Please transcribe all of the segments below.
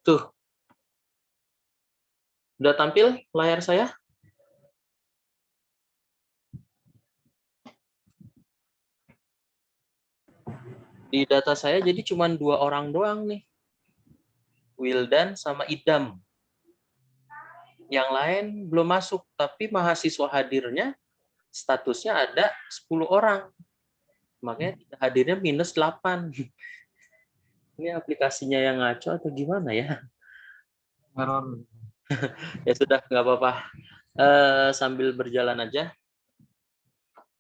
Tuh, udah tampil layar saya? Di data saya jadi cuma 2 orang doang nih. Wildan sama Idam. Yang lain belum masuk, tapi mahasiswa hadirnya statusnya ada 10 orang. Makanya hadirnya -8. Ini aplikasinya yang ngaco atau gimana ya? Error. Ya sudah, nggak apa-apa. Sambil berjalan aja.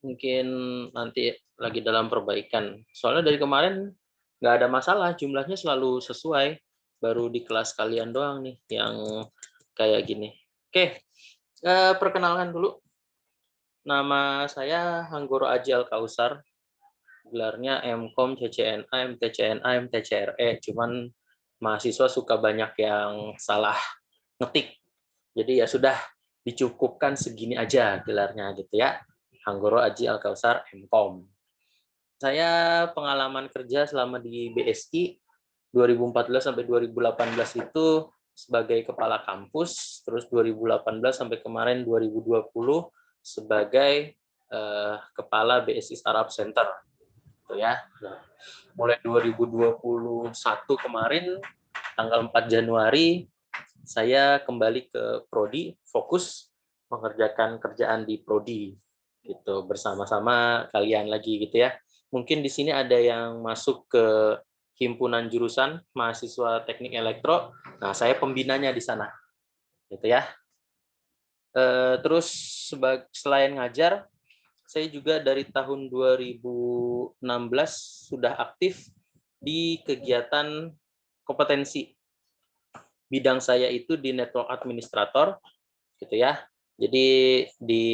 Mungkin nanti lagi dalam perbaikan. Soalnya dari kemarin nggak ada masalah, jumlahnya selalu sesuai. Baru di kelas kalian doang nih yang kayak gini. Oke, perkenalkan dulu. Nama saya Hanggoro Aji Alkausar. Gelarnya MKOM, CCNA, MTCNA, MTCRE. Cuman mahasiswa suka banyak yang salah ngetik. Jadi ya sudah, dicukupkan segini aja gelarnya gitu ya. Hanggoro Aji Alkausar, MKOM. Saya pengalaman kerja selama di BSI 2014 sampai 2018 itu sebagai kepala kampus, terus 2018 sampai kemarin 2020 sebagai kepala BSI Startup Center. Gitu ya. Nah, mulai 2021 kemarin tanggal 4 Januari saya kembali ke prodi, fokus mengerjakan kerjaan di prodi gitu bersama-sama kalian lagi gitu ya. Mungkin di sini ada yang masuk ke himpunan jurusan mahasiswa teknik elektro. Nah, saya pembinanya di sana. Gitu ya. Terus selain ngajar, saya juga dari tahun 2016 sudah aktif di kegiatan kompetensi. Bidang saya itu di network administrator, gitu ya. Jadi di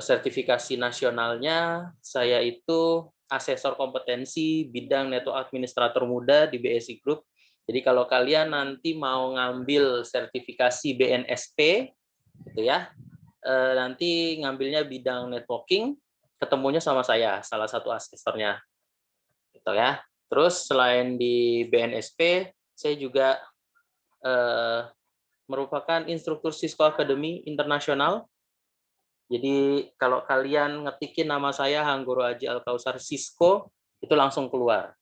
sertifikasi nasionalnya saya itu asesor kompetensi bidang network administrator muda di BSI Group. Jadi kalau kalian nanti mau ngambil sertifikasi BNSP, gitu ya, nanti ngambilnya bidang networking, ketemunya sama saya, salah satu asesornya, gitu ya. Terus selain di BNSP, saya juga merupakan instruktur Cisco Academy Internasional. Jadi kalau kalian ngetikin nama saya Hanggoro Aji Alkausar Cisco, itu langsung keluar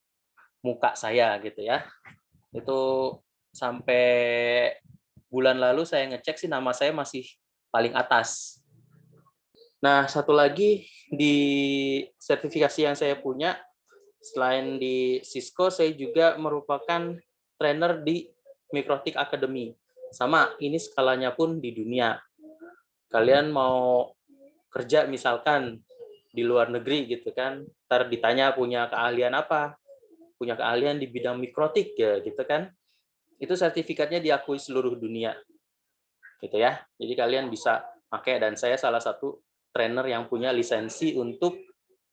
muka saya gitu ya. Itu sampai bulan lalu saya ngecek sih nama saya masih paling atas. Nah, satu lagi di sertifikasi yang saya punya, selain di Cisco, saya juga merupakan trainer di Mikrotik Academy. Sama, ini skalanya pun di dunia. Kalian mau kerja misalkan di luar negeri gitu kan, ntar ditanya punya keahlian apa, punya keahlian di bidang mikrotik ya gitu kan, itu sertifikatnya diakui seluruh dunia gitu ya. Jadi kalian bisa pakai, dan saya salah satu trainer yang punya lisensi untuk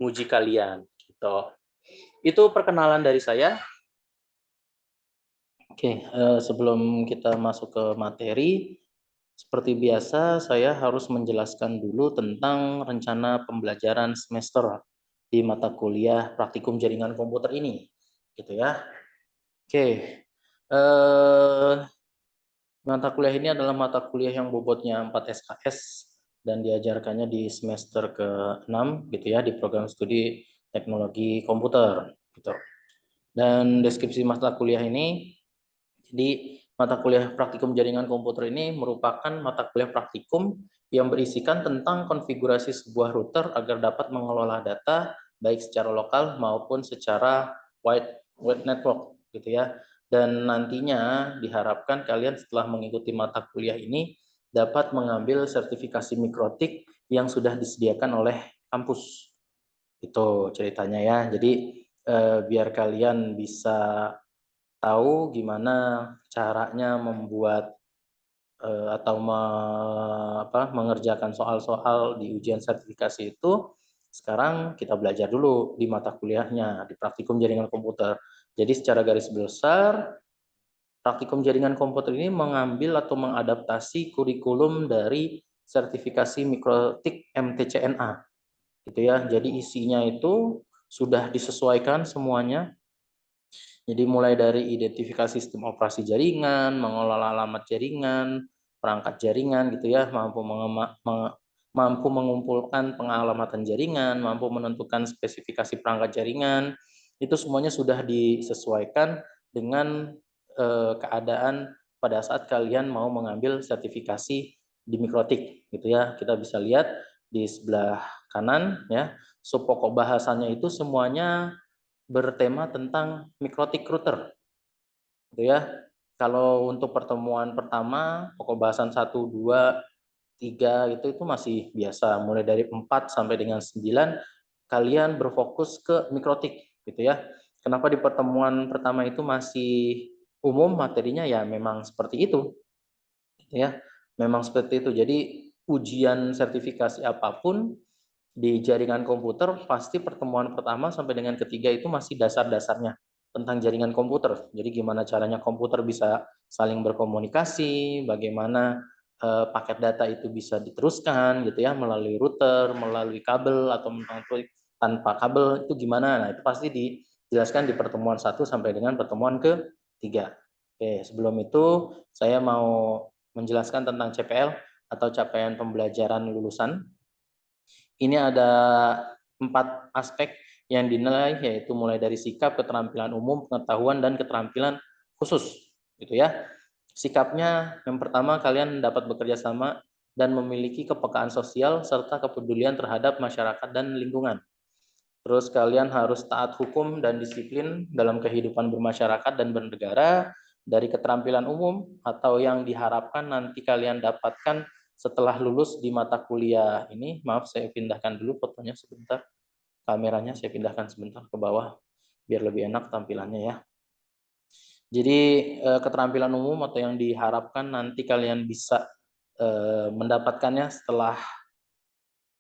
nguji kalian gitu. Itu perkenalan dari saya. Oke, sebelum kita masuk ke materi, seperti biasa, saya harus menjelaskan dulu tentang rencana pembelajaran semester di mata kuliah praktikum jaringan komputer ini, gitu ya. Oke, mata kuliah ini adalah mata kuliah yang bobotnya 4 SKS dan diajarkannya di semester ke-6, gitu ya, di program studi teknologi komputer, gitu. Dan deskripsi mata kuliah ini, jadi mata kuliah praktikum jaringan komputer ini merupakan mata kuliah praktikum yang berisikan tentang konfigurasi sebuah router agar dapat mengelola data baik secara lokal maupun secara wide network gitu ya. Dan nantinya diharapkan kalian setelah mengikuti mata kuliah ini dapat mengambil sertifikasi mikrotik yang sudah disediakan oleh kampus. Itu ceritanya ya. Jadi biar kalian bisa tahu gimana caranya membuat atau mengerjakan soal-soal di ujian sertifikasi itu. Sekarang kita belajar dulu di mata kuliahnya, di praktikum jaringan komputer. Jadi secara garis besar, praktikum jaringan komputer ini mengambil atau mengadaptasi kurikulum dari sertifikasi mikrotik MTCNA. gitu ya. Jadi isinya itu sudah disesuaikan semuanya. Jadi mulai dari identifikasi sistem operasi jaringan, mengelola alamat jaringan, perangkat jaringan gitu ya, mampu mengumpulkan pengalamatan jaringan, mampu menentukan spesifikasi perangkat jaringan, itu semuanya sudah disesuaikan dengan keadaan pada saat kalian mau mengambil sertifikasi di Mikrotik gitu ya. Kita bisa lihat di sebelah kanan ya, sub pokok bahasannya itu semuanya bertema tentang Mikrotik router gitu ya. Kalau untuk pertemuan pertama, pokok bahasan 1, 2, 3 itu masih biasa. Mulai dari 4 sampai dengan 9 kalian berfokus ke Mikrotik gitu ya. Kenapa di pertemuan pertama itu masih umum materinya, ya memang seperti itu gitu ya. Memang seperti itu. Jadi ujian sertifikasi apapun di jaringan komputer pasti pertemuan pertama sampai dengan ketiga itu masih dasar-dasarnya tentang jaringan komputer. Jadi gimana caranya komputer bisa saling berkomunikasi, bagaimana paket data itu bisa diteruskan gitu ya melalui router, melalui kabel atau tanpa kabel itu gimana. Nah, itu pasti dijelaskan di pertemuan 1 sampai dengan pertemuan ketiga. Oke, sebelum itu saya mau menjelaskan tentang CPL atau capaian pembelajaran lulusan. Ini ada 4 aspek yang dinilai, yaitu mulai dari sikap, keterampilan umum, pengetahuan, dan keterampilan khusus. Gitu ya. Sikapnya, yang pertama kalian dapat bekerja sama dan memiliki kepekaan sosial serta kepedulian terhadap masyarakat dan lingkungan. Terus kalian harus taat hukum dan disiplin dalam kehidupan bermasyarakat dan bernegara. Dari keterampilan umum atau yang diharapkan nanti kalian dapatkan setelah lulus di mata kuliah ini. Maaf, saya pindahkan dulu fotonya sebentar. Kameranya saya pindahkan sebentar ke bawah biar lebih enak tampilannya ya. Jadi keterampilan umum atau yang diharapkan nanti kalian bisa mendapatkannya setelah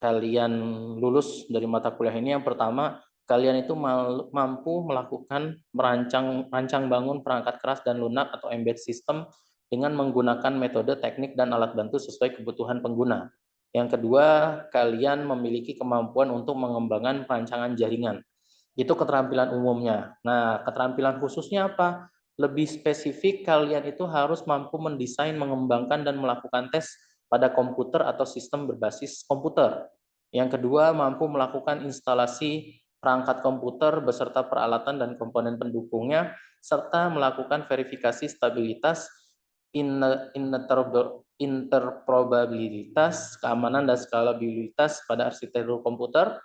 kalian lulus dari mata kuliah ini. Yang pertama, kalian itu mampu melakukan merancang bangun perangkat keras dan lunak atau embed system dengan menggunakan metode, teknik, dan alat bantu sesuai kebutuhan pengguna. Yang kedua, kalian memiliki kemampuan untuk mengembangkan perancangan jaringan. Itu keterampilan umumnya. Nah, keterampilan khususnya apa? Lebih spesifik, kalian itu harus mampu mendesain, mengembangkan, dan melakukan tes pada komputer atau sistem berbasis komputer. Yang kedua, mampu melakukan instalasi perangkat komputer beserta peralatan dan komponen pendukungnya, serta melakukan verifikasi stabilitas, interpretabilitas, keamanan, dan skalabilitas pada arsitektur komputer.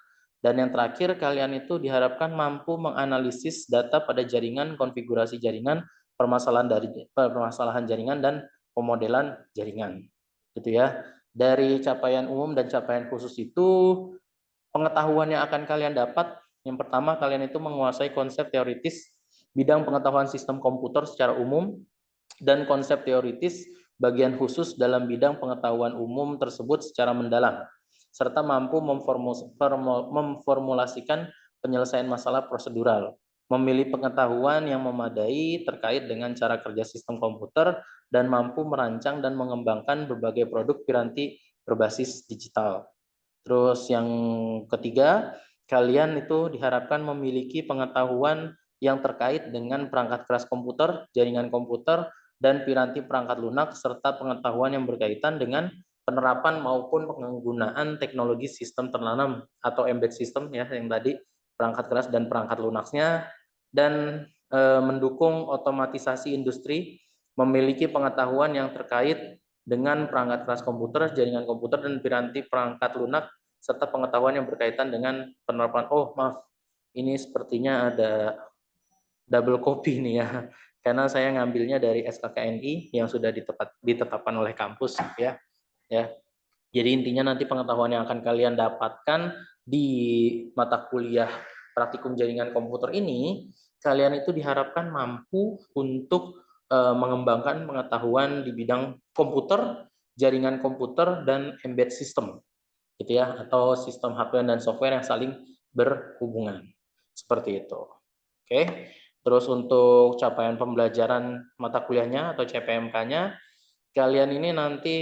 Dan yang terakhir, kalian itu diharapkan mampu menganalisis data pada jaringan, konfigurasi jaringan, permasalahan jaringan, dan pemodelan jaringan. Gitu ya. Dari capaian umum dan capaian khusus itu, pengetahuan yang akan kalian dapat, yang pertama kalian itu menguasai konsep teoritis bidang pengetahuan sistem komputer secara umum, dan konsep teoritis bagian khusus dalam bidang pengetahuan umum tersebut secara mendalam, serta mampu memformulasikan penyelesaian masalah prosedural, memilih pengetahuan yang memadai terkait dengan cara kerja sistem komputer, dan mampu merancang dan mengembangkan berbagai produk piranti berbasis digital. Terus yang ketiga, kalian itu diharapkan memiliki pengetahuan yang terkait dengan perangkat keras komputer, jaringan komputer, dan piranti perangkat lunak, serta pengetahuan yang berkaitan dengan penerapan maupun penggunaan teknologi sistem tertanam atau embedded system ya, yang tadi perangkat keras dan perangkat lunaknya, dan mendukung otomatisasi industri, memiliki pengetahuan yang terkait dengan perangkat keras komputer, jaringan komputer, dan piranti perangkat lunak, serta pengetahuan yang berkaitan dengan penerapan. Oh maaf, ini sepertinya ada double copy nih ya, karena saya ngambilnya dari SKKNI yang sudah ditetapkan oleh kampus ya. Jadi intinya nanti pengetahuan yang akan kalian dapatkan di mata kuliah praktikum jaringan komputer ini, kalian itu diharapkan mampu untuk mengembangkan pengetahuan di bidang komputer, jaringan komputer, dan embedded system, gitu ya, atau sistem hardware dan software yang saling berhubungan. Seperti itu. Oke. Terus untuk capaian pembelajaran mata kuliahnya atau CPMK-nya, kalian ini nanti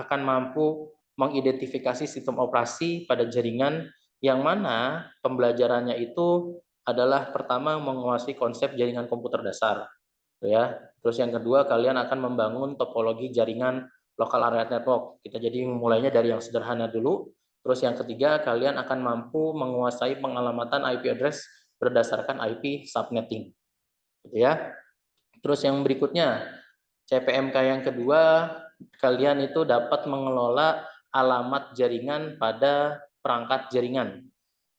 akan mampu mengidentifikasi sistem operasi pada jaringan yang mana pembelajarannya itu adalah pertama menguasai konsep jaringan komputer dasar, ya. Terus yang kedua kalian akan membangun topologi jaringan local area network. Kita jadi mulainya dari yang sederhana dulu. Terus yang ketiga kalian akan mampu menguasai pengalamatan IP address berdasarkan IP subnetting, gitu ya. Terus yang berikutnya CPMK yang kedua, kalian itu dapat mengelola alamat jaringan pada perangkat jaringan.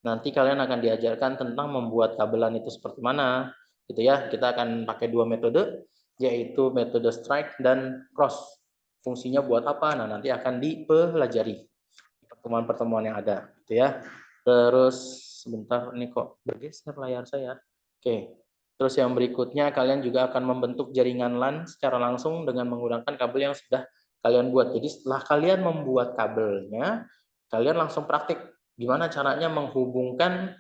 Nanti kalian akan diajarkan tentang membuat kabelan itu seperti mana, gitu ya. Kita akan pakai dua metode, yaitu metode strike dan cross. Fungsinya buat apa? Nah, nanti akan dipelajari di pertemuan-pertemuan yang ada, gitu ya. Terus sebentar, ini kok bergeser layar saya. Oke. Terus yang berikutnya kalian juga akan membentuk jaringan LAN secara langsung dengan menggunakan kabel yang sudah kalian buat. Jadi setelah kalian membuat kabelnya, kalian langsung praktik gimana caranya menghubungkan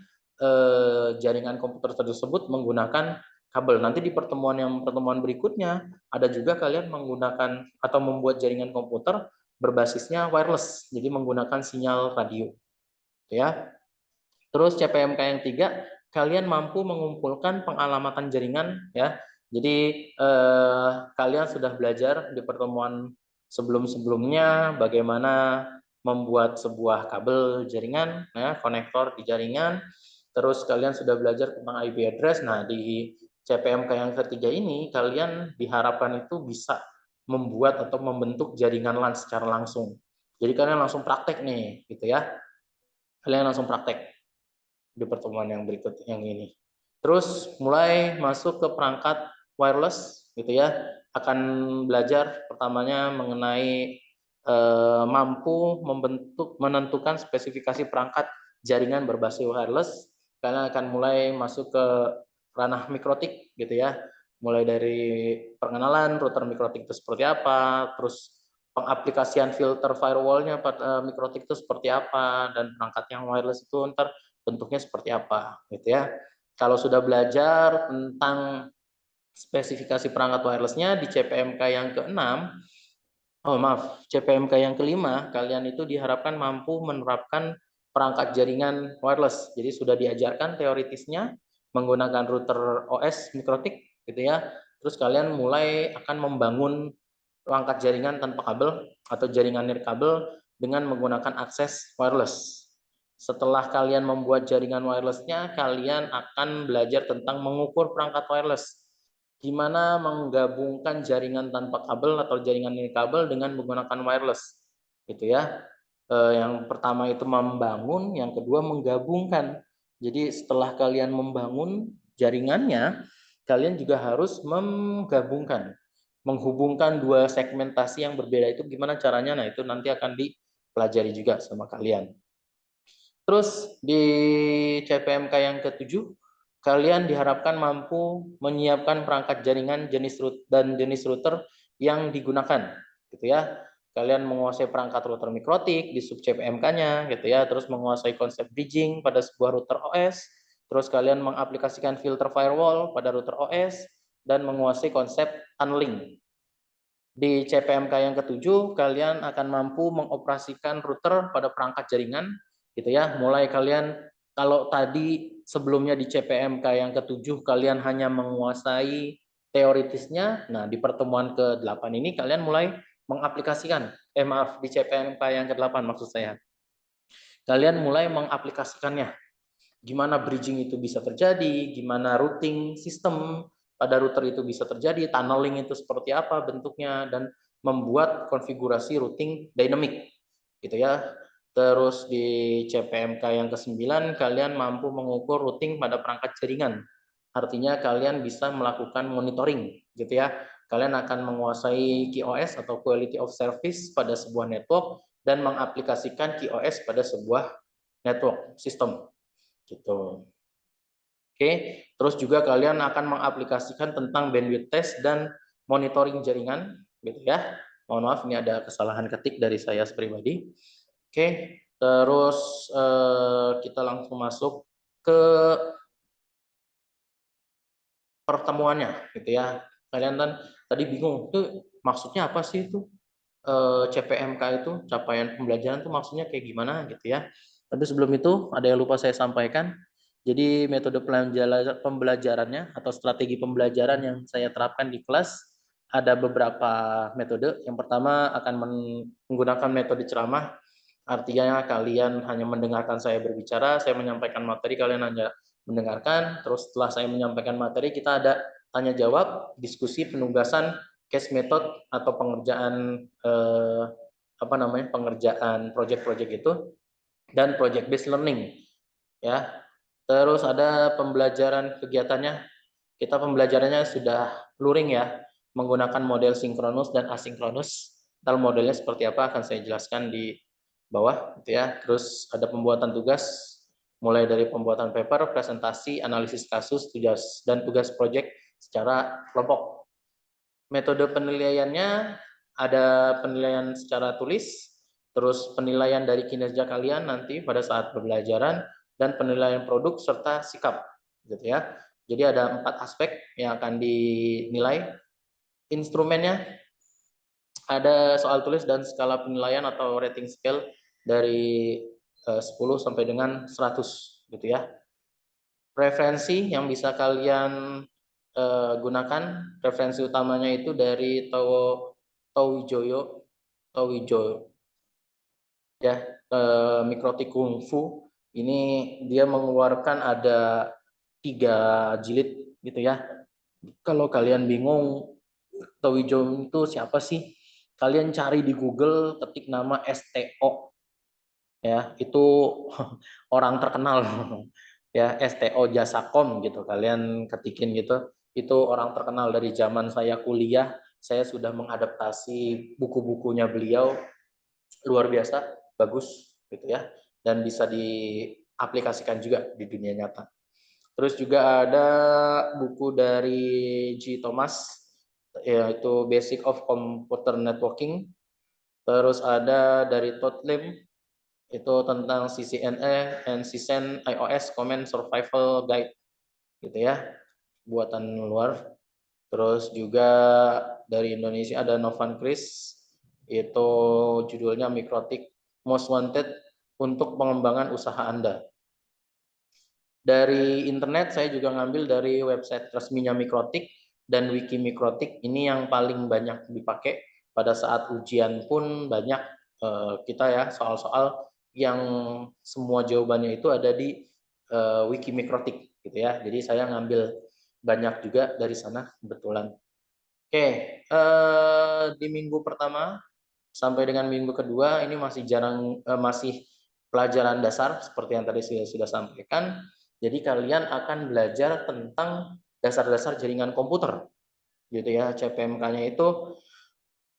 jaringan komputer tersebut menggunakan kabel. Nanti di pertemuan berikutnya ada juga kalian menggunakan atau membuat jaringan komputer berbasisnya wireless, jadi menggunakan sinyal radio, ya. Terus CPMK yang tiga, kalian mampu mengumpulkan pengalamatan jaringan, ya. Jadi kalian sudah belajar di pertemuan sebelum-sebelumnya bagaimana membuat sebuah kabel jaringan, ya, konektor di jaringan. Terus kalian sudah belajar tentang IP address. Nah, di CPMK yang ketiga ini kalian diharapkan itu bisa membuat atau membentuk jaringan LAN secara langsung. Jadi kalian langsung praktek nih, gitu ya. Kalian langsung praktek di pertemuan yang berikut yang ini. Terus mulai masuk ke perangkat wireless, gitu ya. Akan belajar pertamanya mengenai mampu menentukan spesifikasi perangkat jaringan berbasis wireless. Kalian akan mulai masuk ke ranah mikrotik, gitu ya. Mulai dari pengenalan router mikrotik itu seperti apa, terus pengaplikasian filter firewallnya pada mikrotik itu seperti apa, dan perangkat yang wireless itu ntar bentuknya seperti apa, gitu ya. Kalau sudah belajar tentang spesifikasi perangkat wirelessnya di CPMK yang keenam, CPMK yang kelima, kalian itu diharapkan mampu menerapkan perangkat jaringan wireless. Jadi sudah diajarkan teoritisnya menggunakan router OS mikrotik, gitu ya. Terus kalian mulai akan membangun perangkat jaringan tanpa kabel atau jaringan nirkabel dengan menggunakan akses wireless. Setelah kalian membuat jaringan wirelessnya, kalian akan belajar tentang mengukur perangkat wireless. Gimana menggabungkan jaringan tanpa kabel atau jaringan nirkabel dengan menggunakan wireless, gitu ya. Yang pertama itu membangun, yang kedua menggabungkan. Jadi setelah kalian membangun jaringannya, kalian juga harus menggabungkan, menghubungkan dua segmentasi yang berbeda itu gimana caranya. Nah, itu nanti akan dipelajari juga sama kalian. Terus di CPMK yang ketujuh, kalian diharapkan mampu menyiapkan perangkat jaringan jenis router yang digunakan, gitu ya. Kalian menguasai perangkat router mikrotik di sub CPMK-nya, gitu ya. Terus menguasai konsep bridging pada sebuah router OS. Terus kalian mengaplikasikan filter firewall pada router OS dan menguasai konsep tunneling. Di CPMK yang ketujuh, kalian akan mampu mengoperasikan router pada perangkat jaringan, gitu ya. Mulai kalian, kalau tadi sebelumnya di CPMK yang ketujuh kalian hanya menguasai teoritisnya, nah di pertemuan ke-8 ini kalian mulai mengaplikasikan, di CPMK yang ke-8 maksud saya. Kalian mulai mengaplikasikannya. Gimana bridging itu bisa terjadi, gimana routing sistem pada router itu bisa terjadi, tunneling itu seperti apa bentuknya, dan membuat konfigurasi routing dynamic, gitu ya. Terus di CPMK yang ke-9 kalian mampu mengukur routing pada perangkat jaringan. Artinya kalian bisa melakukan monitoring, gitu ya. Kalian akan menguasai QoS atau quality of service pada sebuah network dan mengaplikasikan QoS pada sebuah network system, gitu. Oke, terus juga kalian akan mengaplikasikan tentang bandwidth test dan monitoring jaringan, gitu ya. Mohon maaf, ini ada kesalahan ketik dari saya pribadi. Oke, terus kita langsung masuk ke pertemuannya, gitu ya. Kalian kan tadi bingung, itu maksudnya apa sih itu? CPMK itu, capaian pembelajaran tuh maksudnya kayak gimana gitu ya. Tapi sebelum itu ada yang lupa saya sampaikan. Jadi metode pembelajarannya atau strategi pembelajaran yang saya terapkan di kelas ada beberapa metode. Yang pertama akan menggunakan metode ceramah. Artinya kalian hanya mendengarkan saya berbicara, saya menyampaikan materi, kalian hanya mendengarkan. Terus setelah saya menyampaikan materi, kita ada tanya jawab, diskusi, penugasan, case method atau pengerjaan pengerjaan project-project itu, dan project based learning ya. Terus ada pembelajaran kegiatannya, kita pembelajarannya sudah luring ya, menggunakan model sinkronus dan asinkronus. Ntar modelnya seperti apa akan saya jelaskan di bawah gitu ya. Terus ada pembuatan tugas, mulai dari pembuatan paper, presentasi, analisis kasus, tugas dan tugas project secara kelompok. Metode penilaiannya ada penilaian secara tulis, terus penilaian dari kinerja kalian nanti pada saat pembelajaran, dan penilaian produk serta sikap, gitu ya. Jadi ada 4 aspek yang akan dinilai. Instrumennya ada soal tulis dan skala penilaian atau rating scale dari 10 sampai dengan 100, gitu ya. Referensi yang bisa kalian gunakan, referensi utamanya itu dari Tawijoyo ya, Mikrotik Kung Fu. Ini dia mengeluarkan ada 3 jilid gitu ya. Kalau kalian bingung Tawijoyo itu siapa sih, kalian cari di Google, ketik nama STO ya, itu orang terkenal ya, STO Jasakom gitu, kalian ketikin gitu, itu orang terkenal dari zaman saya kuliah. Saya sudah mengadaptasi buku-bukunya beliau, luar biasa bagus gitu ya, dan bisa diaplikasikan juga di dunia nyata. Terus juga ada buku dari G. Thomas, yaitu Basic of Computer Networking. Terus ada dari Todd Lim, itu tentang CCNA and CCN iOS Command Survival Guide gitu ya, buatan luar. Terus juga dari Indonesia ada Novan Chris, itu judulnya Mikrotik Most Wanted untuk pengembangan usaha Anda. Dari internet saya juga ngambil dari website resminya Mikrotik dan wiki Mikrotik. Ini yang paling banyak dipakai pada saat ujian pun banyak kita ya, soal-soal yang semua jawabannya itu ada di wiki Mikrotik gitu ya. Jadi saya ngambil banyak juga dari sana kebetulan. Oke, di minggu pertama sampai dengan minggu kedua ini masih pelajaran dasar seperti yang tadi saya sudah sampaikan. Jadi kalian akan belajar tentang dasar-dasar jaringan komputer gitu ya. CPMK-nya itu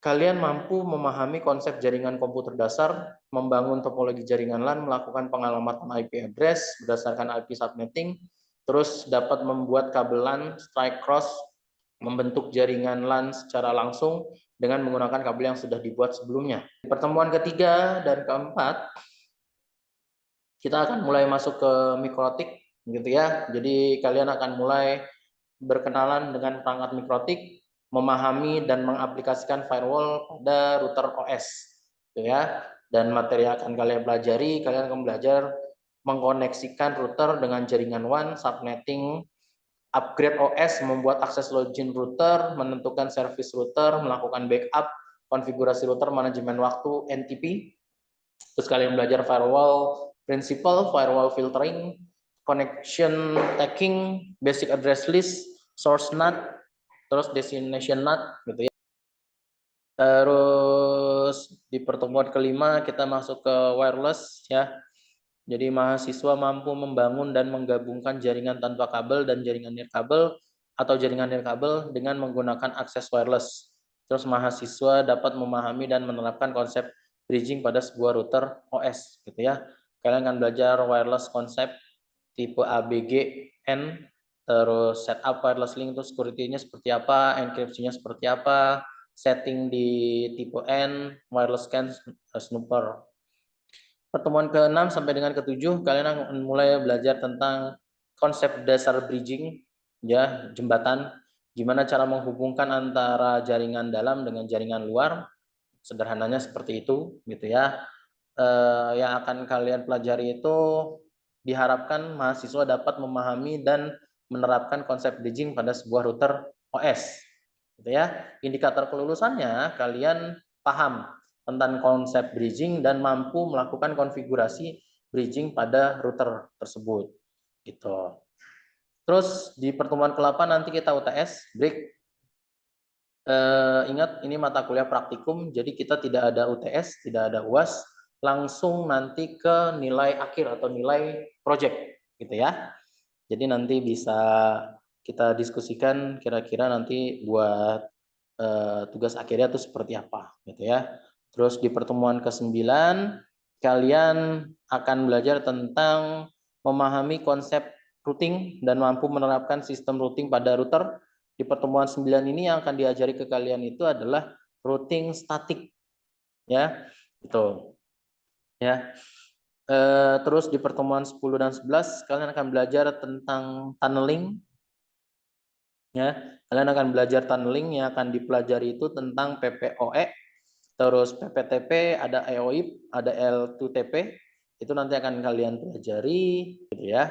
kalian mampu memahami konsep jaringan komputer dasar, membangun topologi jaringan LAN, melakukan pengalamatan IP address berdasarkan IP subnetting, terus dapat membuat kabel LAN strike cross, membentuk jaringan LAN secara langsung dengan menggunakan kabel yang sudah dibuat sebelumnya. Di pertemuan ketiga dan keempat, kita akan mulai masuk ke mikrotik gitu ya. Jadi kalian akan mulai berkenalan dengan perangkat mikrotik, memahami dan mengaplikasikan firewall pada router OS gitu ya. Dan materi yang akan kalian pelajari, kalian akan belajar mengkoneksikan router dengan jaringan WAN, subnetting, upgrade OS, membuat akses login router, menentukan service router, melakukan backup, konfigurasi router, manajemen waktu, NTP. Terus kalian belajar firewall principle, firewall filtering, connection tagging, basic address list, source NAT, terus destination NAT gitu ya. Terus di pertemuan kelima kita masuk ke wireless ya. Jadi mahasiswa mampu membangun dan menggabungkan jaringan tanpa kabel dan jaringan nirkabel atau jaringan nirkabel dengan menggunakan akses wireless. Terus mahasiswa dapat memahami dan menerapkan konsep bridging pada sebuah router OS gitu ya. Kalian akan belajar wireless konsep tipe ABGN, terus setup wireless link, terus security-nya seperti apa, enkripsinya seperti apa, setting di tipe N, wireless scan, snooper. Pertemuan ke-6 sampai dengan ke-7 kalian akan mulai belajar tentang konsep dasar bridging ya, jembatan, gimana cara menghubungkan antara jaringan dalam dengan jaringan luar. Sederhananya seperti itu, gitu ya. Yang akan kalian pelajari itu diharapkan mahasiswa dapat memahami dan menerapkan konsep bridging pada sebuah router OS, gitu ya. Indikator kelulusannya kalian paham tentang konsep bridging dan mampu melakukan konfigurasi bridging pada router tersebut, gitu. Terus di pertemuan ke-8 nanti kita UTS break. Ingat ini mata kuliah praktikum, jadi kita tidak ada UTS, tidak ada UAS, langsung nanti ke nilai akhir atau nilai project, gitu ya. Jadi nanti bisa kita diskusikan kira-kira nanti buat tugas akhirnya itu seperti apa, gitu ya. Terus di pertemuan ke-9 kalian akan belajar tentang memahami konsep routing dan mampu menerapkan sistem routing pada router. Di pertemuan 9 ini yang akan diajari ke kalian itu adalah routing statik, ya. Itu. Ya. Terus di pertemuan 10 dan 11 kalian akan belajar tentang tunneling, ya. Kalian akan belajar tunneling yang akan dipelajari itu tentang PPOE, terus PPTP, ada EOIP, ada L2TP. Itu nanti akan kalian pelajari, gitu ya.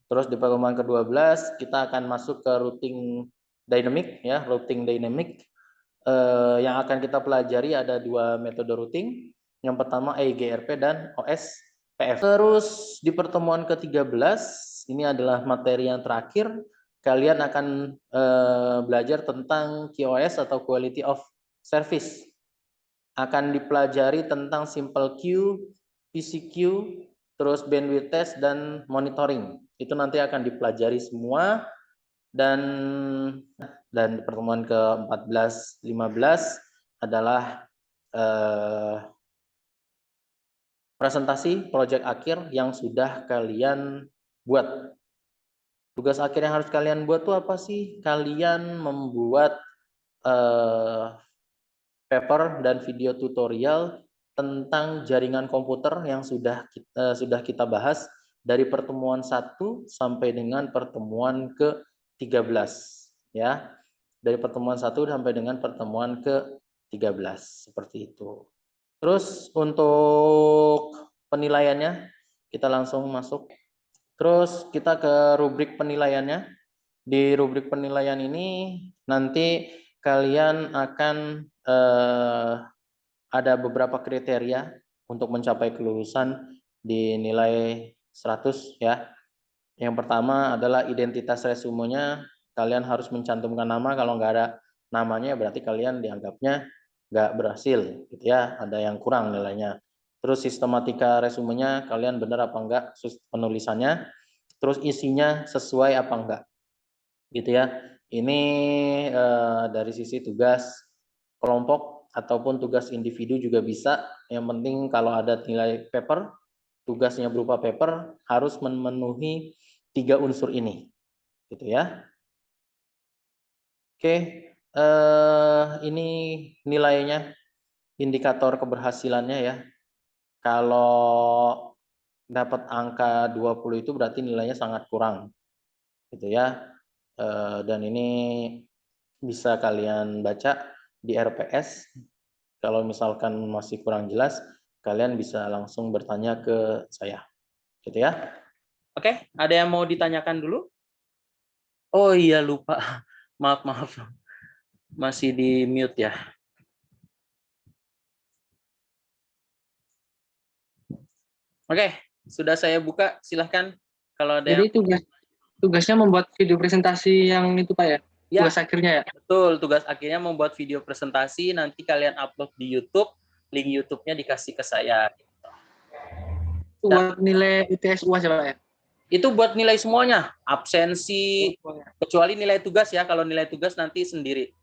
Terus di pertemuan ke-12 kita akan masuk ke routing dynamic, ya, routing dynamic. Yang akan kita pelajari ada dua metode routing. Yang pertama EIGRP dan OSPF. Terus di pertemuan ke-13 ini adalah materi yang terakhir. Kalian akan belajar tentang QoS atau Quality of Service. Akan dipelajari tentang simple queue, PCQ, terus bandwidth test dan monitoring. Itu nanti akan dipelajari semua. Dan pertemuan ke-14, 15 adalah presentasi proyek akhir yang sudah kalian buat. Tugas akhir yang harus kalian buat tuh apa sih? Kalian membuat paper dan video tutorial tentang jaringan komputer yang sudah kita bahas dari pertemuan 1 sampai dengan pertemuan ke-13, ya. Dari pertemuan 1 sampai dengan pertemuan ke-13 seperti itu. Terus untuk penilaiannya kita langsung masuk. Terus kita ke rubrik penilaiannya. Di rubrik penilaian ini nanti kalian akan ada beberapa kriteria untuk mencapai kelulusan di nilai 100, ya. Yang pertama adalah identitas resumenya. Kalian harus mencantumkan nama. Kalau nggak ada namanya berarti kalian dianggapnya nggak berhasil, gitu ya. Ada yang kurang nilainya. Terus sistematika resumenya kalian benar apa enggak penulisannya. Terus isinya sesuai apa enggak, gitu ya. Ini dari sisi tugas kelompok ataupun tugas individu juga bisa. Yang penting kalau ada nilai paper, tugasnya berupa paper harus memenuhi 3 unsur ini, gitu ya. Oke, ini nilainya, indikator keberhasilannya ya. Kalau dapat angka 20 itu berarti nilainya sangat kurang, gitu ya. Dan ini bisa kalian baca di RPS. Kalau misalkan masih kurang jelas, kalian bisa langsung bertanya ke saya, gitu ya. Oke, ada yang mau ditanyakan dulu? Oh iya, lupa. Maaf. Masih di mute ya. Oke, sudah saya buka. Silahkan kalau ada Jadi yang... tugasnya membuat video presentasi yang itu Pak ya? Ya, Tugas akhirnya ya? betul. Tugas akhirnya membuat video presentasi. Nanti kalian upload di YouTube. Link YouTube-nya dikasih ke saya. Itu buat nilai UTS UAS ya Pak ya? Itu buat nilai semuanya. Absensi, kecuali nilai tugas ya. Kalau nilai tugas nanti sendiri.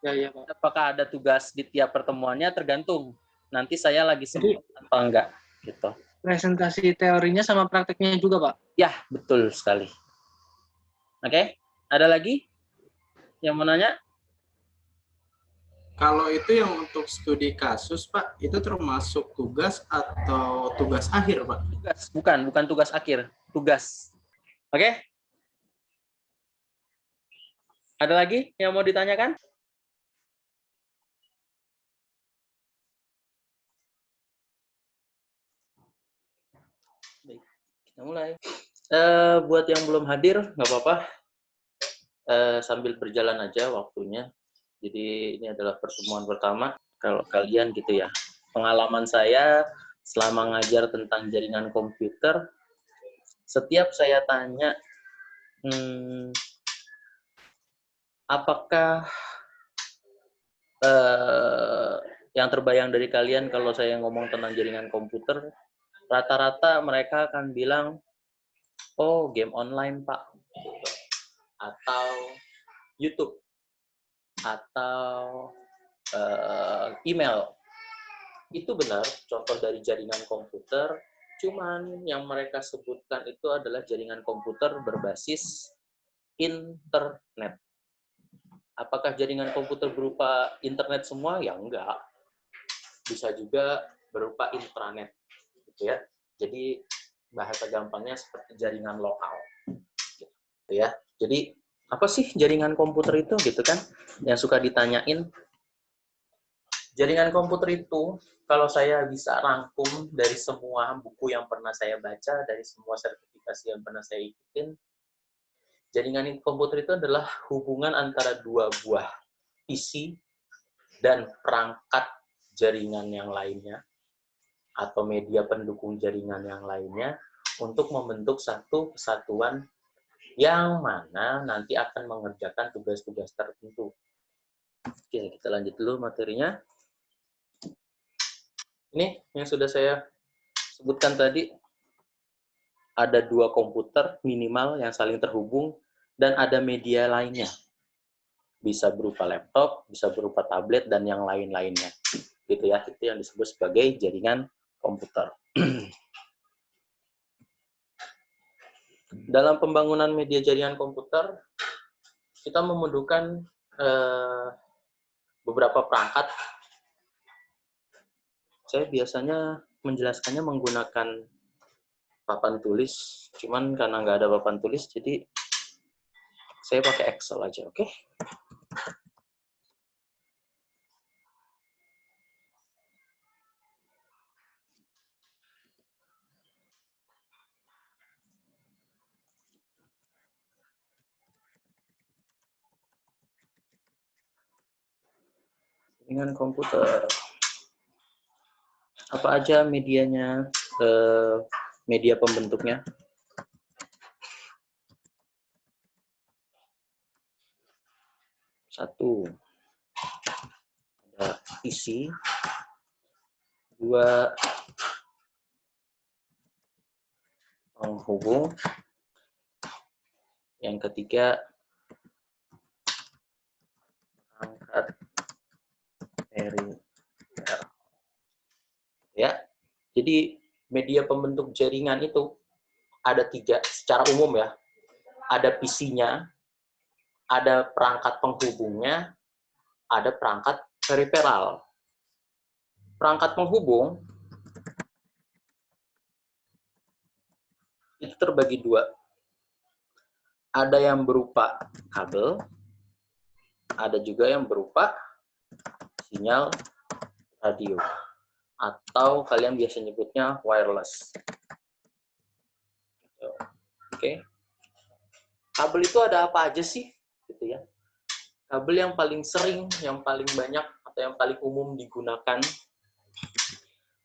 Ya Pak. Apakah ada tugas di tiap pertemuannya tergantung. Nanti saya lagi sempat atau enggak. Gitu. Presentasi teorinya sama prakteknya juga Pak? Ya, betul sekali. Oke, ada lagi yang mau nanya? Kalau itu yang untuk studi kasus, Pak, itu termasuk tugas atau tugas akhir, Pak? Tugas, bukan tugas akhir, tugas. Oke? Ada lagi yang mau ditanyakan? Mulai. Buat yang belum hadir, nggak apa-apa. Sambil berjalan aja waktunya. Jadi ini adalah pertemuan pertama. Kalau kalian gitu ya, pengalaman saya selama ngajar tentang jaringan komputer, setiap saya tanya, apakah yang terbayang dari kalian kalau saya ngomong tentang jaringan komputer, rata-rata mereka akan bilang, oh game online Pak, atau YouTube, atau email. Itu benar, contoh dari jaringan komputer, cuman yang mereka sebutkan itu adalah jaringan komputer berbasis internet. Apakah jaringan komputer berupa internet semua? Ya enggak. Bisa juga berupa intranet, gitu ya. Jadi bahasa gampangnya seperti jaringan lokal, gitu ya. Jadi apa sih jaringan komputer itu, gitu kan? Yang suka ditanyain. Jaringan komputer itu, kalau saya bisa rangkum dari semua buku yang pernah saya baca, dari semua sertifikasi yang pernah saya ikutin, jaringan komputer itu adalah hubungan antara dua buah PC dan perangkat jaringan yang lainnya, atau media pendukung jaringan yang lainnya, untuk membentuk satu kesatuan yang mana nanti akan mengerjakan tugas-tugas tertentu. Oke, kita lanjut dulu materinya. Ini yang sudah saya sebutkan tadi, ada dua komputer minimal yang saling terhubung, dan ada media lainnya. Bisa berupa laptop, bisa berupa tablet, dan yang lain-lainnya. Gitu ya, itu yang disebut sebagai jaringan komputer. Dalam pembangunan media jaringan komputer, kita membutuhkan beberapa perangkat. Saya biasanya menjelaskannya menggunakan papan tulis, cuman karena nggak ada papan tulis, jadi saya pakai Excel aja, oke? Dengan komputer. Apa aja medianya, media pembentuknya? Satu, ada PC. Dua, penghubung. Yang ketiga, perangkat peripheral. Ya, jadi media pembentuk jaringan itu ada tiga secara umum ya. Ada PC-nya, ada perangkat penghubungnya, ada perangkat peripheral. Perangkat penghubung itu terbagi dua. Ada yang berupa kabel, ada juga yang berupa sinyal radio, atau kalian biasa nyebutnya wireless. Oke. Kabel itu ada apa aja sih? Gitu ya. Kabel yang paling sering, yang paling banyak, atau yang paling umum digunakan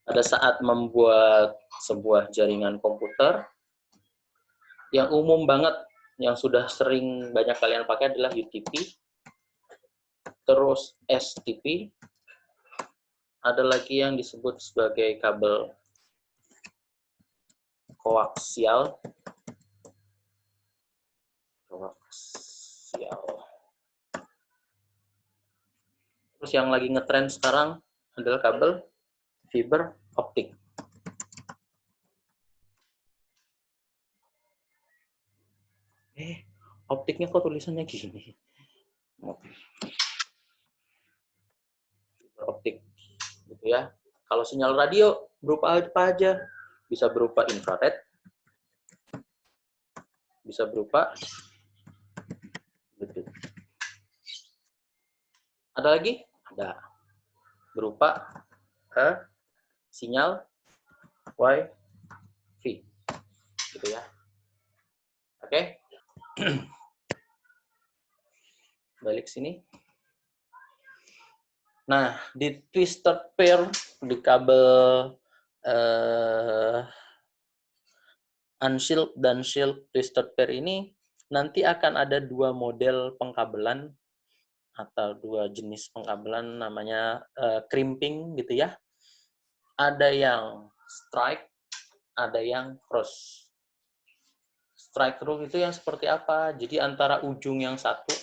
pada saat membuat sebuah jaringan komputer, yang umum banget, yang sudah sering banyak kalian pakai adalah UTP, terus STP, ada lagi yang disebut sebagai kabel koaksial. Terus yang lagi ngetren sekarang adalah kabel fiber optik. Optiknya kok tulisannya gini? Fiber optik, gitu ya. Kalau sinyal radio berupa apa aja? Bisa berupa infrared, bisa berupa Bluetooth. Ada lagi? Ada. Berupa sinyal Wi-Fi. gitu ya. Oke. Balik sini. Nah, di twisted pair di kabel unshielded dan shielded twisted pair ini nanti akan ada dua model pengkabelan atau dua jenis pengkabelan, namanya crimping gitu ya. Ada yang strike, ada yang cross. Strike through itu yang seperti apa? Jadi antara ujung yang satu,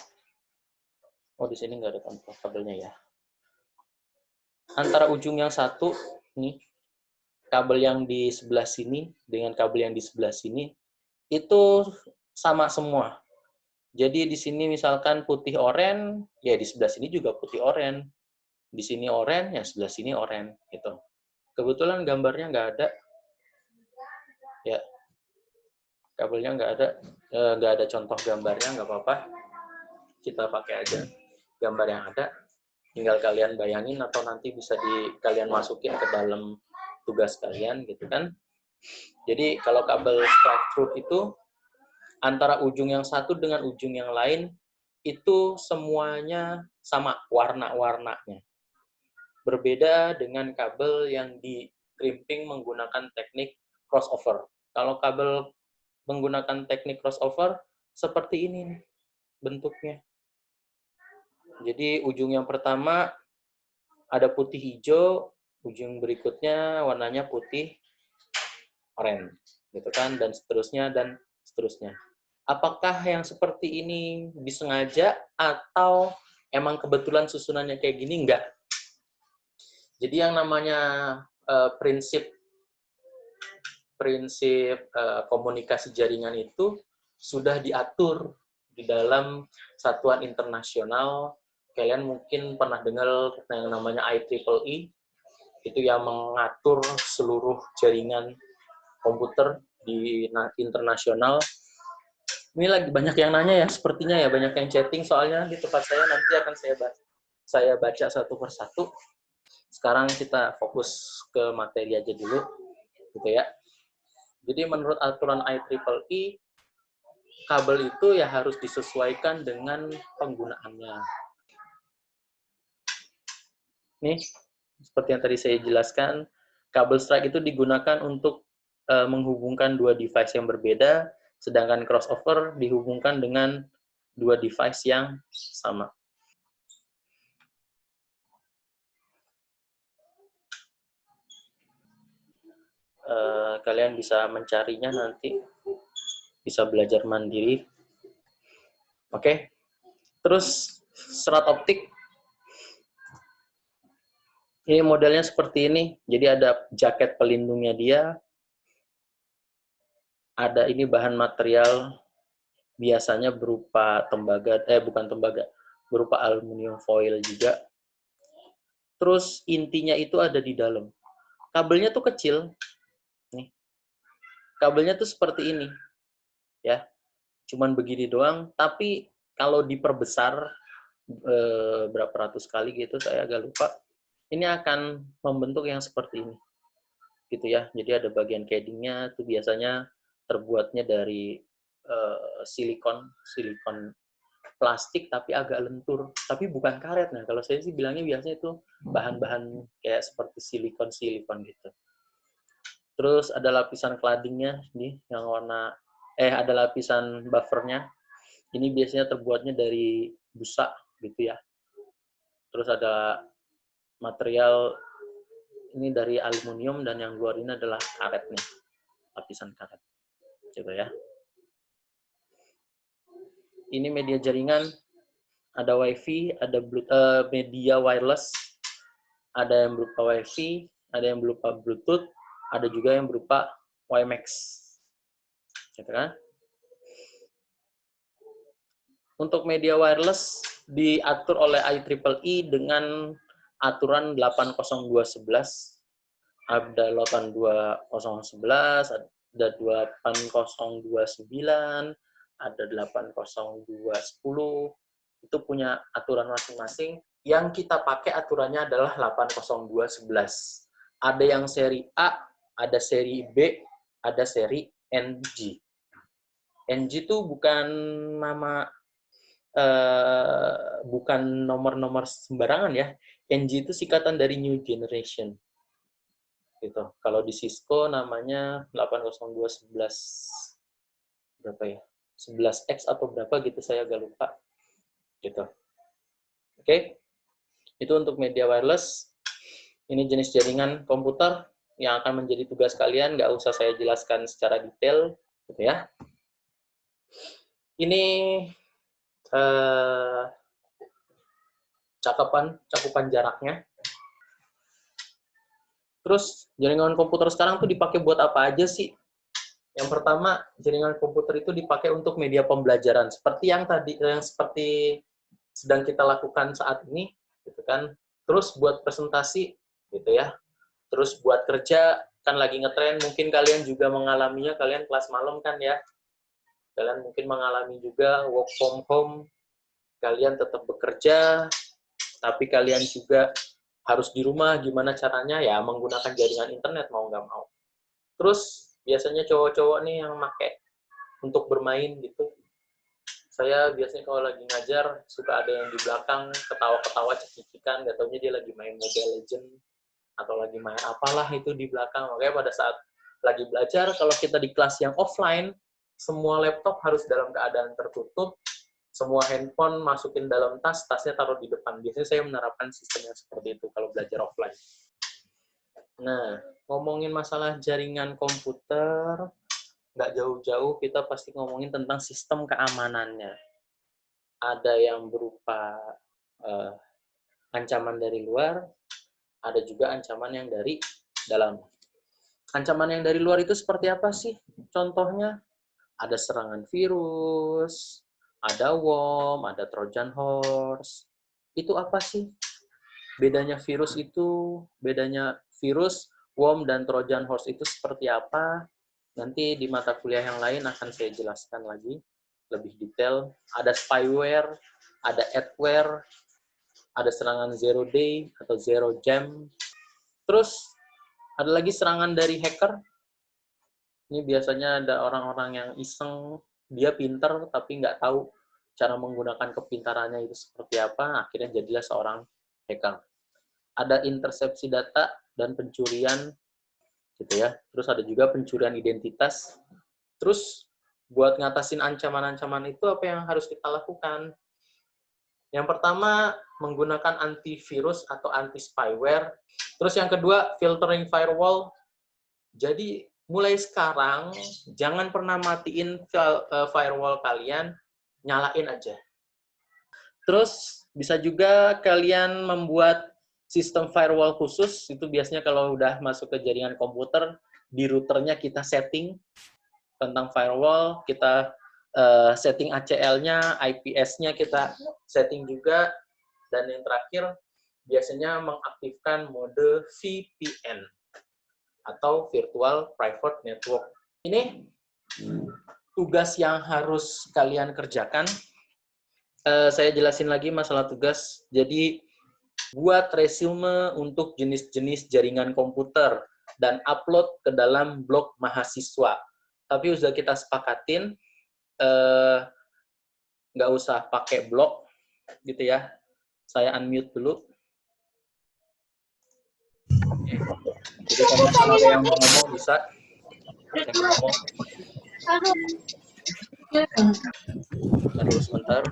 oh di sini nggak ada contoh kabelnya ya. Antara ujung yang satu, nih, kabel yang di sebelah sini dengan kabel yang di sebelah sini, itu sama semua. Jadi di sini misalkan putih oren, ya di sebelah sini juga putih oren. Di sini oren, ya sebelah sini oren. Gitu. Kebetulan gambarnya nggak ada. Ya, kabelnya nggak ada contoh gambarnya, nggak apa-apa. Kita pakai aja gambar yang ada. Tinggal kalian bayangin atau nanti bisa kalian masukin ke dalam tugas kalian gitu kan. Jadi kalau kabel strike through itu antara ujung yang satu dengan ujung yang lain itu semuanya sama warna-warnanya. Berbeda dengan kabel yang di crimping menggunakan teknik crossover. Kalau kabel menggunakan teknik crossover seperti ini nih bentuknya. Jadi ujung yang pertama ada putih hijau, ujung berikutnya warnanya putih oranye, gitu kan, dan seterusnya dan seterusnya. Apakah yang seperti ini disengaja atau emang kebetulan susunannya kayak gini? Enggak. Jadi yang namanya prinsip komunikasi jaringan itu sudah diatur di dalam satuan internasional. Kalian mungkin pernah dengar yang namanya IEEE, itu yang mengatur seluruh jaringan komputer di internasional. Ini lagi banyak yang nanya ya, sepertinya ya, banyak yang chatting soalnya di tempat saya, nanti akan saya baca satu persatu. Sekarang kita fokus ke materi aja dulu, gitu ya. Jadi menurut aturan IEEE, kabel itu ya harus disesuaikan dengan penggunaannya. Nih, seperti yang tadi saya jelaskan, kabel strike itu digunakan untuk menghubungkan dua device yang berbeda, sedangkan crossover dihubungkan dengan dua device yang sama. Kalian bisa mencarinya nanti, bisa belajar mandiri. Oke. Terus serat optik. Ini modelnya seperti ini. Jadi ada jaket pelindungnya dia. Ada ini bahan material biasanya berupa tembaga, bukan tembaga, berupa aluminium foil juga. Terus intinya itu ada di dalam. Kabelnya tuh kecil. Nih. Kabelnya tuh seperti ini. Ya. Cuman begini doang, tapi kalau diperbesar berapa ratus kali gitu, saya agak lupa. Ini akan membentuk yang seperti ini, gitu ya. Jadi ada bagian casingnya, itu biasanya terbuatnya dari silikon plastik tapi agak lentur, tapi bukan karet. Nah, kalau saya sih bilangnya biasanya itu bahan-bahan kayak seperti silikon gitu. Terus ada lapisan claddingnya nih, yang warna ada lapisan buffernya. Ini biasanya terbuatnya dari busa, gitu ya. Terus ada material ini dari aluminium, dan yang luar ini adalah karet nih, lapisan karet, gitu ya. Ini media jaringan, ada WiFi, ada media wireless, ada yang berupa WiFi, ada yang berupa Bluetooth, ada juga yang berupa WiMAX, gitu kan. Untuk media wireless diatur oleh IEEE dengan aturan 80211, ada 82011, ada 8029, ada 80210, itu punya aturan masing-masing. Yang kita pakai aturannya adalah 80211. Ada yang seri A, ada seri B, ada seri NG. NG itu bukan nama bukan nomor-nomor sembarangan ya. NG itu singkatan dari New Generation. Gitu. Kalau di Cisco namanya 802.11 berapa ya? 11X atau berapa gitu, saya agak lupa. Gitu. Oke. Itu untuk media wireless. Ini jenis jaringan komputer yang akan menjadi tugas kalian, nggak usah saya jelaskan secara detail, gitu ya. Ini cakupan jaraknya. Terus jaringan komputer sekarang tuh dipakai buat apa aja sih? Yang pertama, jaringan komputer itu dipakai untuk media pembelajaran, seperti yang seperti sedang kita lakukan saat ini, gitu kan. Terus buat presentasi, gitu ya. Terus buat kerja, kan lagi ngetren, mungkin kalian juga mengalaminya, kalian kelas malam kan ya. Kalian mungkin mengalami juga work from home, kalian tetap bekerja, tapi kalian juga harus di rumah, gimana caranya? Ya menggunakan jaringan internet, mau nggak mau. Terus biasanya cowok-cowok nih yang pakai untuk bermain gitu. Saya biasanya kalau lagi ngajar, suka ada yang di belakang ketawa-ketawa cekik-cekikan, nggak taunya dia lagi main Mobile Legends, atau lagi main apalah itu di belakang. Makanya pada saat lagi belajar, kalau kita di kelas yang offline, semua laptop harus dalam keadaan tertutup, semua handphone masukin dalam tas, tasnya taruh di depan. Biasanya saya menerapkan sistem yang seperti itu kalau belajar offline. Nah, ngomongin masalah jaringan komputer, nggak jauh-jauh kita pasti ngomongin tentang sistem keamanannya. Ada yang berupa ancaman dari luar, ada juga ancaman yang dari dalam. Ancaman yang dari luar itu seperti apa sih? Contohnya, ada serangan virus, ada worm, ada Trojan horse. Itu apa sih? Bedanya virus, worm, dan Trojan horse itu seperti apa? Nanti di mata kuliah yang lain akan saya jelaskan lagi lebih detail. Ada spyware, ada adware, ada serangan zero day atau zero jam. Terus ada lagi serangan dari hacker. Ini biasanya ada orang-orang yang iseng, dia pinter tapi nggak tahu cara menggunakan kepintarannya itu seperti apa, akhirnya jadilah seorang hacker. Ada intersepsi data dan pencurian, gitu ya. Terus ada juga pencurian identitas. Terus buat ngatasin ancaman-ancaman itu apa yang harus kita lakukan? Yang pertama, menggunakan antivirus atau anti-spyware. Terus yang kedua, filtering firewall. Jadi mulai sekarang, jangan pernah matiin firewall kalian, nyalain aja. Terus bisa juga kalian membuat sistem firewall khusus, itu biasanya kalau udah masuk ke jaringan komputer, di routernya kita setting tentang firewall, kita setting ACL-nya, IPS-nya kita setting juga, dan yang terakhir biasanya mengaktifkan mode VPN atau Virtual Private Network. Ini tugas yang harus kalian kerjakan. Saya jelasin lagi masalah tugas. Jadi, buat resume untuk jenis-jenis jaringan komputer dan upload ke dalam blog mahasiswa. Tapi sudah kita sepakatin, nggak usah pakai blog, gitu ya. Saya unmute dulu. Jadi kalau ada yang mau ngomong bisa. Aduh, sebentar.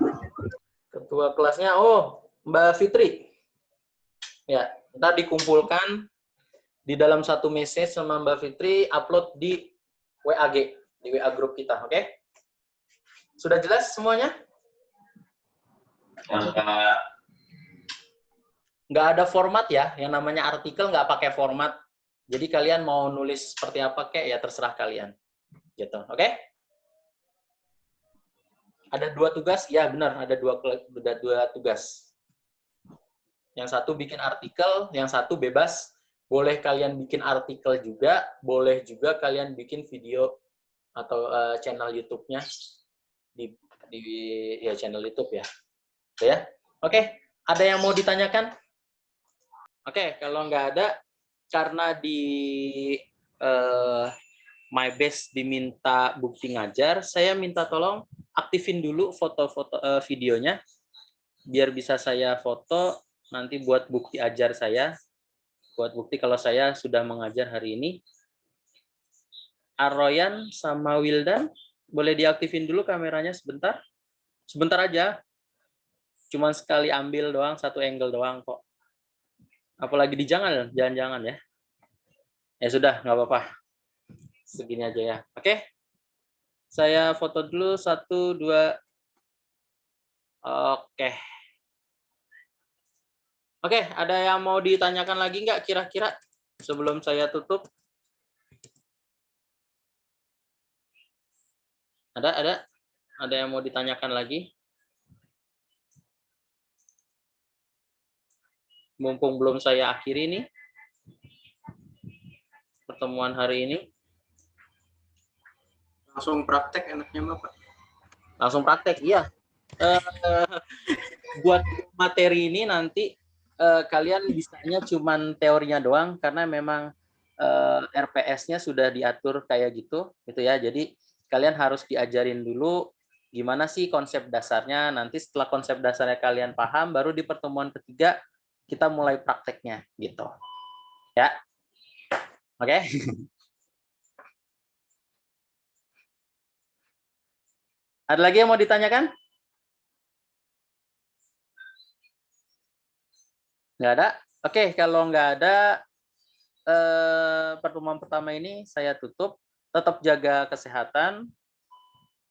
Ketua kelasnya, Mbak Fitri. Ya, ntar dikumpulkan di dalam satu message sama Mbak Fitri, upload di WAG, di WA grup kita, oke? Sudah jelas semuanya? Nggak ada format ya, yang namanya artikel nggak pakai format. Jadi kalian mau nulis seperti apa kek, ya terserah kalian. Gitu, oke? Ada 2 tugas? Ya benar, ada dua tugas. Yang satu bikin artikel, yang satu bebas. Boleh kalian bikin artikel juga, boleh juga kalian bikin video atau channel YouTube-nya di ya channel YouTube ya. Ya. Oke, ada yang mau ditanyakan? Oke, kalau nggak ada, karena di my best diminta bukti ngajar, saya minta tolong aktifin dulu foto-foto videonya biar bisa saya foto nanti buat bukti ajar saya, buat bukti kalau saya sudah mengajar hari ini. Arroyan sama Wildan, boleh diaktifin dulu kameranya sebentar? Sebentar aja. Cuman sekali ambil doang, satu angle doang kok. Apalagi di jangan-jangan ya. Ya sudah, nggak apa-apa. Segini aja ya. Oke. Saya foto dulu, 1, 2. Oke. Oke, ada yang mau ditanyakan lagi nggak kira-kira sebelum saya tutup? Ada yang mau ditanyakan lagi? Mumpung belum saya akhiri nih pertemuan hari ini. Langsung praktek enaknya Pak. Langsung praktek, iya. Buat materi ini nanti kalian bisanya cuman teorinya doang karena memang RPS-nya sudah diatur kayak gitu ya. Jadi kalian harus diajarin dulu gimana sih konsep dasarnya. Nanti setelah konsep dasarnya kalian paham, baru di pertemuan ketiga kita mulai prakteknya gitu. Ya. Oke. Ada lagi yang mau ditanyakan? Nggak ada? Oke, kalau nggak ada, pertemuan pertama ini saya tutup. Tetap jaga kesehatan,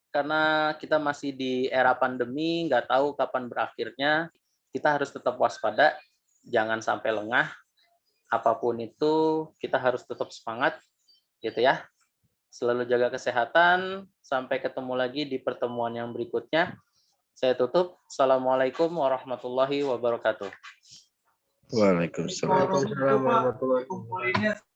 karena kita masih di era pandemi, nggak tahu kapan berakhirnya. Kita harus tetap waspada, jangan sampai lengah. Apapun itu, kita harus tetap semangat, gitu ya. Selalu jaga kesehatan. Sampai ketemu lagi di pertemuan yang berikutnya. Saya tutup. Assalamualaikum warahmatullahi wabarakatuh. Waalaikumsalam. Waalaikumsalam warahmatullahi wabarakatuh.